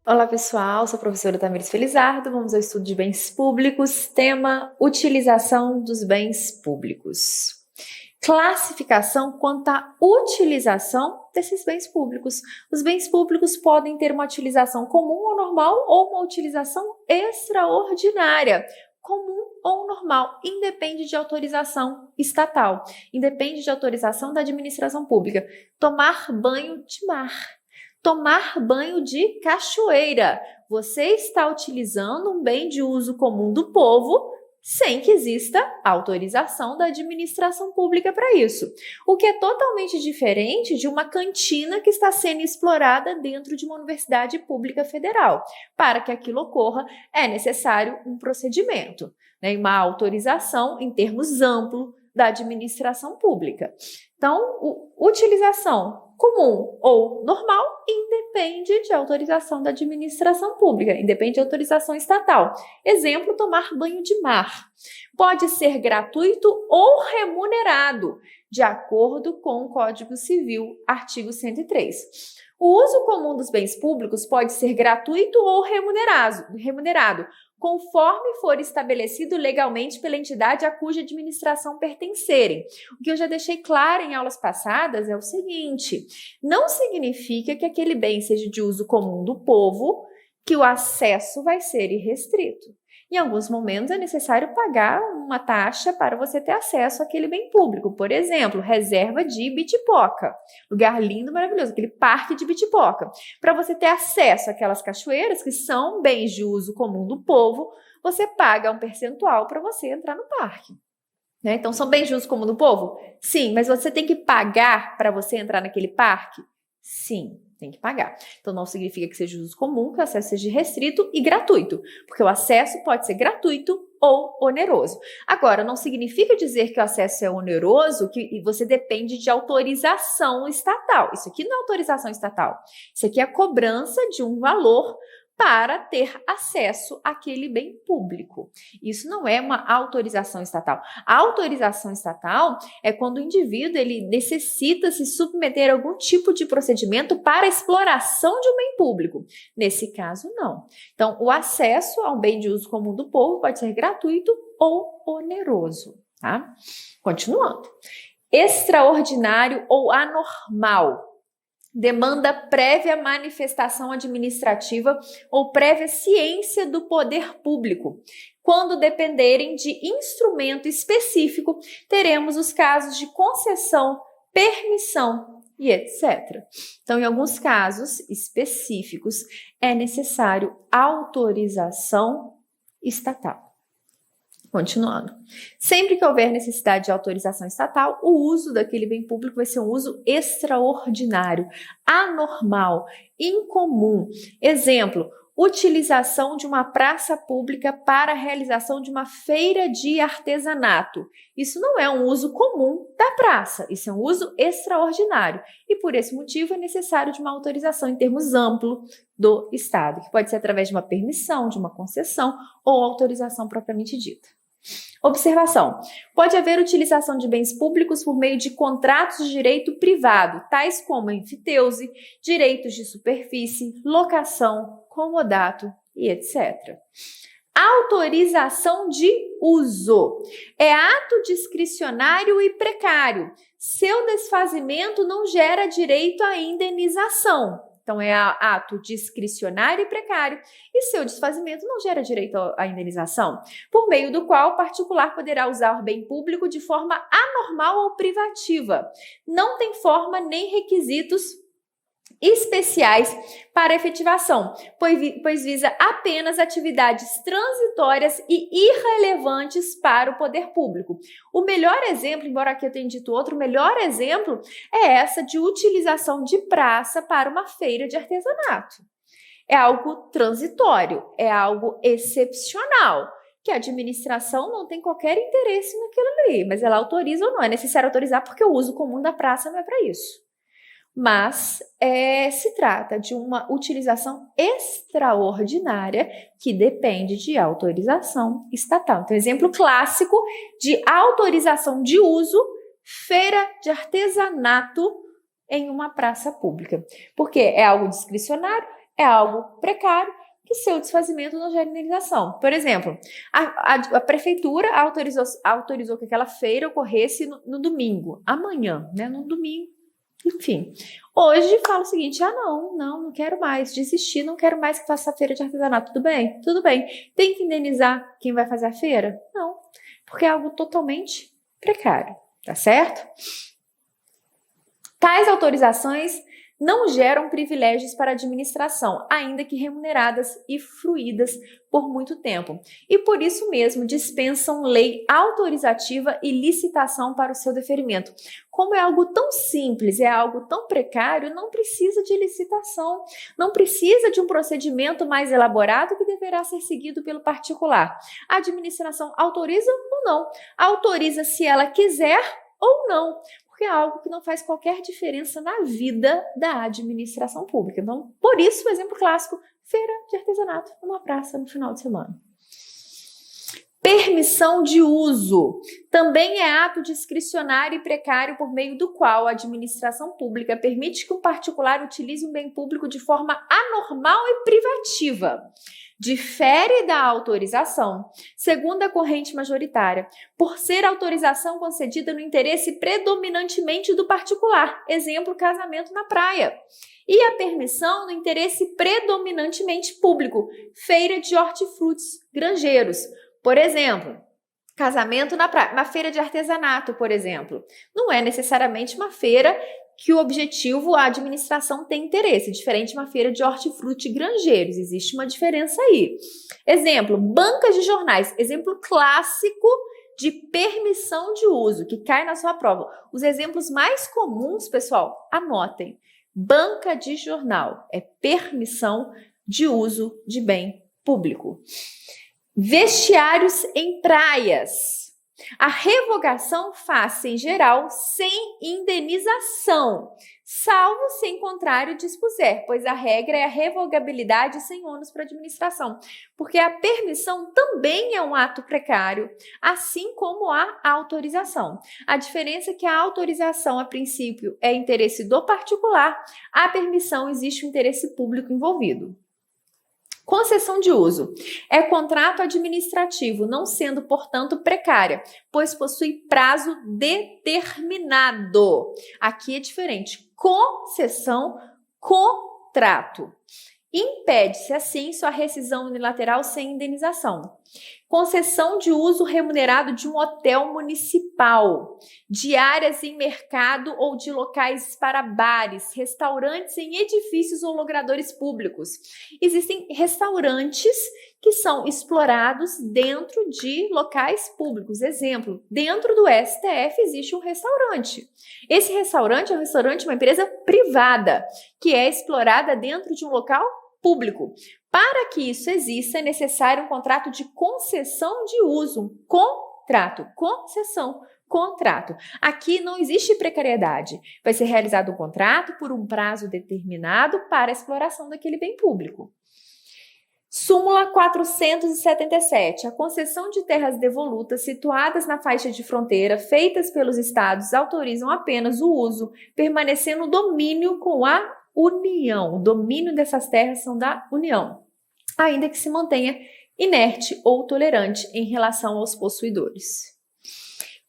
Olá pessoal, sou a professora Tamires Felizardo, vamos ao estudo de bens públicos, tema utilização dos bens públicos. Classificação quanto à utilização desses bens públicos. Os bens públicos podem ter uma utilização comum ou normal ou uma utilização extraordinária. Comum ou normal, independe de autorização estatal, independe de autorização da administração pública. Tomar banho de mar. Tomar banho de cachoeira. Você está utilizando um bem de uso comum do povo sem que exista autorização da administração pública para isso. O que é totalmente diferente de uma cantina que está sendo explorada dentro de uma universidade pública federal. Para que aquilo ocorra, é necessário um procedimento, né, uma autorização em termos amplos da administração pública. Então, utilização comum ou normal independe de autorização da administração pública, independe de autorização estatal. Exemplo, tomar banho de mar. Pode ser gratuito ou remunerado, de acordo com o Código Civil, artigo 103. O uso comum dos bens públicos pode ser gratuito ou remunerado, conforme for estabelecido legalmente pela entidade a cuja administração pertencerem. O que eu já deixei claro em aulas passadas é o seguinte: não significa que aquele bem seja de uso comum do povo, que o acesso vai ser irrestrito. Em alguns momentos é necessário pagar uma taxa para você ter acesso àquele bem público. Por exemplo, reserva de Bitipoca. Lugar lindo, maravilhoso, aquele parque de Bitipoca. Para você ter acesso àquelas cachoeiras, que são bens de uso comum do povo, você paga um percentual para você entrar no parque. Né? Então, são bens de uso comum do povo? Sim, mas você tem que pagar para você entrar naquele parque? Sim, tem que pagar. Então, não significa que seja de uso comum, que o acesso seja restrito e gratuito, porque o acesso pode ser gratuito ou oneroso. Agora, não significa dizer que o acesso é oneroso, que você depende de autorização estatal. Isso aqui não é autorização estatal. Isso aqui é a cobrança de um valor para ter acesso àquele bem público. Isso não é uma autorização estatal. A autorização estatal é quando o indivíduo ele necessita se submeter a algum tipo de procedimento para exploração de um bem público. Nesse caso, não. Então, o acesso a um bem de uso comum do povo pode ser gratuito ou oneroso, tá? Continuando. Extraordinário ou anormal. Demanda prévia manifestação administrativa ou prévia ciência do poder público. Quando dependerem de instrumento específico, teremos os casos de concessão, permissão e etc. Então, em alguns casos específicos, é necessário autorização estatal. Continuando. Sempre que houver necessidade de autorização estatal, o uso daquele bem público vai ser um uso extraordinário, anormal, incomum. Exemplo, utilização de uma praça pública para a realização de uma feira de artesanato. Isso não é um uso comum da praça, isso é um uso extraordinário. E por esse motivo é necessário de uma autorização em termos amplos do Estado, que pode ser através de uma permissão, de uma concessão ou autorização propriamente dita. Observação. Pode haver utilização de bens públicos por meio de contratos de direito privado, tais como enfiteuse, direitos de superfície, locação, comodato e etc. Autorização de uso. É ato discricionário e precário. Seu desfazimento não gera direito à indenização. Então, é ato discricionário e precário, e seu desfazimento não gera direito à indenização, por meio do qual o particular poderá usar o bem público de forma anormal ou privativa. Não tem forma nem requisitos especiais para efetivação, pois visa apenas atividades transitórias e irrelevantes para o poder público. O melhor exemplo, embora aqui eu tenha dito outro, o melhor exemplo é essa de utilização de praça para uma feira de artesanato. É algo transitório, é algo excepcional, que a administração não tem qualquer interesse naquilo ali, mas ela autoriza ou não. É necessário autorizar porque o uso comum da praça não é para isso. Mas se trata de uma utilização extraordinária que depende de autorização estatal. Então, exemplo clássico de autorização de uso, feira de artesanato em uma praça pública. Porque é algo discricionário, é algo precário que seu desfazimento não gera indenização. Por exemplo, a prefeitura autorizou que aquela feira ocorresse no domingo, amanhã, né? No domingo, enfim. Hoje fala o seguinte, não quero mais, desisti, não quero mais que faça a feira de artesanato. Tudo bem? Tudo bem. Tem que indenizar quem vai fazer a feira? Não, porque é algo totalmente precário, tá certo? Tais autorizações não geram privilégios para a administração, ainda que remuneradas e fruídas por muito tempo. E por isso mesmo dispensam lei autorizativa e licitação para o seu deferimento. Como é algo tão simples, é algo tão precário, não precisa de licitação, não precisa de um procedimento mais elaborado que deverá ser seguido pelo particular. A administração autoriza ou não? Autoriza se ela quiser ou não, porque é algo que não faz qualquer diferença na vida da administração pública. Então, por isso, o exemplo clássico, feira de artesanato numa praça no final de semana. Permissão de uso também é ato discricionário e precário por meio do qual a administração pública permite que um particular utilize um bem público de forma anormal e privativa. Difere da autorização, segundo a corrente majoritária, por ser autorização concedida no interesse predominantemente do particular, exemplo, casamento na praia, e a permissão no interesse predominantemente público, feira de hortifrutis, granjeiros, por exemplo. Casamento na praia, uma feira de artesanato, por exemplo, não é necessariamente uma feira que o objetivo, a administração tem interesse, diferente de uma feira de hortifruti granjeiros, existe uma diferença aí. Exemplo, bancas de jornais, exemplo clássico de permissão de uso, que cai na sua prova. Os exemplos mais comuns, pessoal, anotem. Banca de jornal é permissão de uso de bem público. Vestiários em praias. A revogação faz-se, em geral, sem indenização, salvo se em contrário dispuser, pois a regra é a revogabilidade sem ônus para a administração, porque a permissão também é um ato precário, assim como a autorização. A diferença é que a autorização, a princípio, é interesse do particular, a permissão existe um interesse público envolvido. Concessão de uso é contrato administrativo, não sendo, portanto, precária, pois possui prazo determinado. Aqui é diferente. Concessão, contrato. Impede-se, assim, sua rescisão unilateral sem indenização. Concessão de uso remunerado de um hotel municipal, de áreas em mercado ou de locais para bares, restaurantes em edifícios ou logradouros públicos. Existem restaurantes que são explorados dentro de locais públicos. Exemplo, dentro do STF existe um restaurante. Esse restaurante é um restaurante, uma empresa privada, que é explorada dentro de um local público. Para que isso exista, é necessário um contrato de concessão de uso, um contrato, concessão, contrato. Aqui não existe precariedade. Vai ser realizado um contrato por um prazo determinado para a exploração daquele bem público. Súmula 477. A concessão de terras devolutas situadas na faixa de fronteira, feitas pelos estados, autorizam apenas o uso, permanecendo o domínio com a União. O domínio dessas terras são da União, ainda que se mantenha inerte ou tolerante em relação aos possuidores.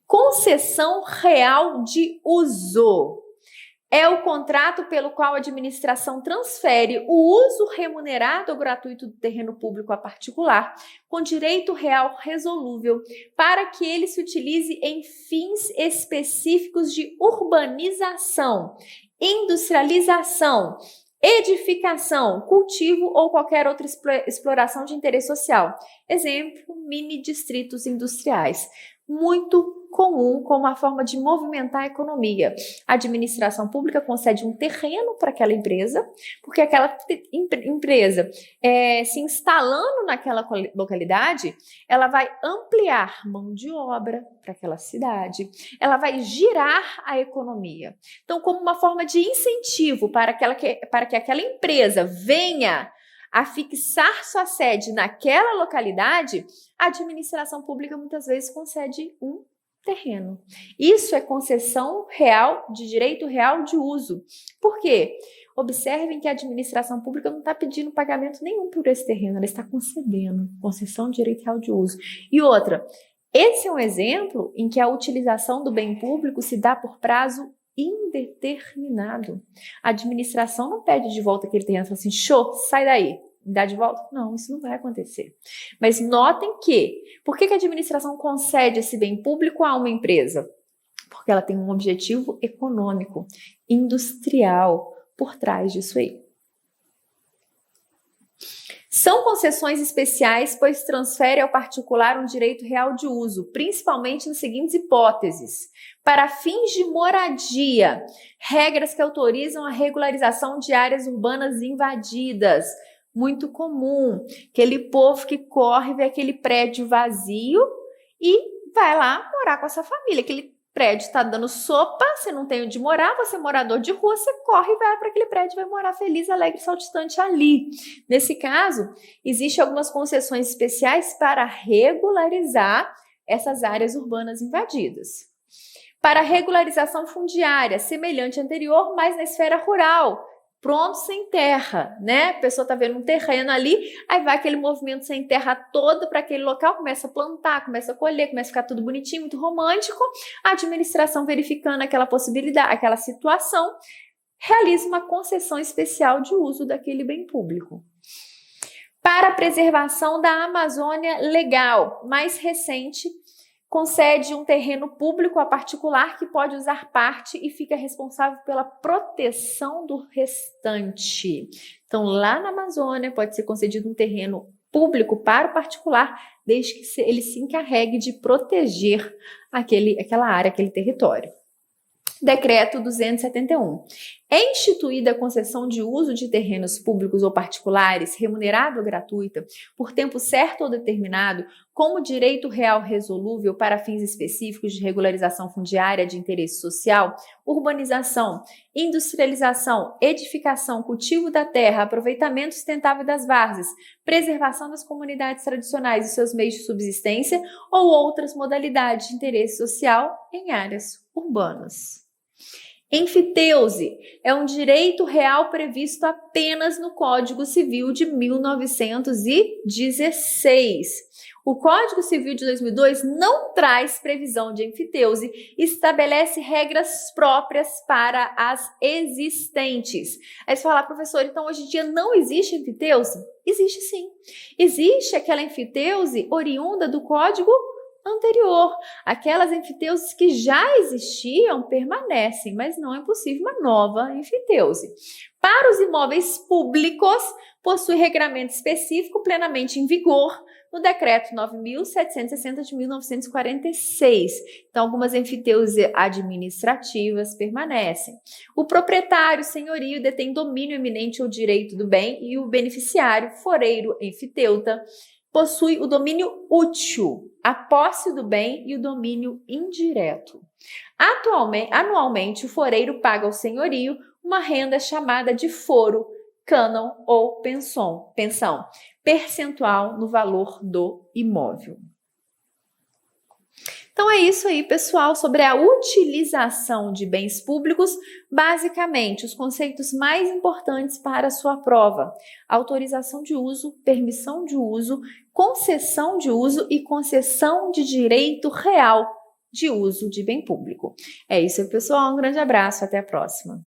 Concessão real de uso é o contrato pelo qual a administração transfere o uso remunerado ou gratuito do terreno público a particular, com direito real resolúvel, para que ele se utilize em fins específicos de urbanização, industrialização, edificação, cultivo ou qualquer outra exploração de interesse social. Exemplo, mini distritos industriais. Muito comum como uma forma de movimentar a economia. A administração pública concede um terreno para aquela empresa, porque aquela empresa, se instalando naquela localidade, ela vai ampliar mão de obra para aquela cidade, ela vai girar a economia. Então, como uma forma de incentivo para que aquela empresa venha a fixar sua sede naquela localidade, a administração pública muitas vezes concede um terreno. Isso é concessão real de direito real de uso. Por quê? Observem que a administração pública não está pedindo pagamento nenhum por esse terreno, ela está concedendo concessão de direito real de uso. E outra, esse é um exemplo em que a utilização do bem público se dá por prazo indeterminado. A administração não pede de volta aquele terreno e fala assim, show, sai daí, me dá de volta. Não, isso não vai acontecer. Mas notem que, por que a administração concede esse bem público a uma empresa? Porque ela tem um objetivo econômico, industrial, por trás disso aí. São concessões especiais, pois transfere ao particular um direito real de uso, principalmente nas seguintes hipóteses. Para fins de moradia, regras que autorizam a regularização de áreas urbanas invadidas. Muito comum, aquele povo que corre, vê aquele prédio vazio e vai lá morar com essa família. Aquele prédio está dando sopa, você não tem onde morar, você é morador de rua, você corre e vai para aquele prédio, vai morar feliz, alegre, saltitante ali. Nesse caso, existem algumas concessões especiais para regularizar essas áreas urbanas invadidas. Para regularização fundiária, semelhante à anterior, mas na esfera rural, pronto, sem terra, né? A pessoa tá vendo um terreno ali, aí vai aquele movimento sem terra todo para aquele local, começa a plantar, começa a colher, começa a ficar tudo bonitinho, muito romântico. A administração verificando aquela possibilidade, aquela situação, realiza uma concessão especial de uso daquele bem público. Para a preservação da Amazônia Legal, mais recente, concede um terreno público a particular que pode usar parte e fica responsável pela proteção do restante. Então, lá na Amazônia, pode ser concedido um terreno público para o particular, desde que ele se encarregue de proteger aquela área, aquele território. Decreto 271. É instituída a concessão de uso de terrenos públicos ou particulares, remunerado ou gratuita, por tempo certo ou determinado, como direito real resolúvel para fins específicos de regularização fundiária de interesse social, urbanização, industrialização, edificação, cultivo da terra, aproveitamento sustentável das várzeas, preservação das comunidades tradicionais e seus meios de subsistência ou outras modalidades de interesse social em áreas urbanas. Enfiteuse é um direito real previsto apenas no Código Civil de 1916. O Código Civil de 2002 não traz previsão de enfiteuse e estabelece regras próprias para as existentes. Aí você fala, professor, então hoje em dia não existe enfiteuse? Existe sim. Existe aquela enfiteuse oriunda do Código anterior. Aquelas enfiteuses que já existiam permanecem, mas não é possível uma nova enfiteuse. Para os imóveis públicos, possui regramento específico plenamente em vigor no Decreto 9.760 de 1946. Então, algumas enfiteuses administrativas permanecem. O proprietário senhorio detém domínio eminente ou direito do bem e o beneficiário, foreiro, enfiteuta, possui o domínio útil, a posse do bem e o domínio indireto. Anualmente, o foreiro paga ao senhorio uma renda chamada de foro, cânon ou pensão, percentual no valor do imóvel. Então é isso aí, pessoal, sobre a utilização de bens públicos, basicamente os conceitos mais importantes para a sua prova: autorização de uso, permissão de uso, concessão de uso e concessão de direito real de uso de bem público. É isso aí, pessoal, um grande abraço, até a próxima.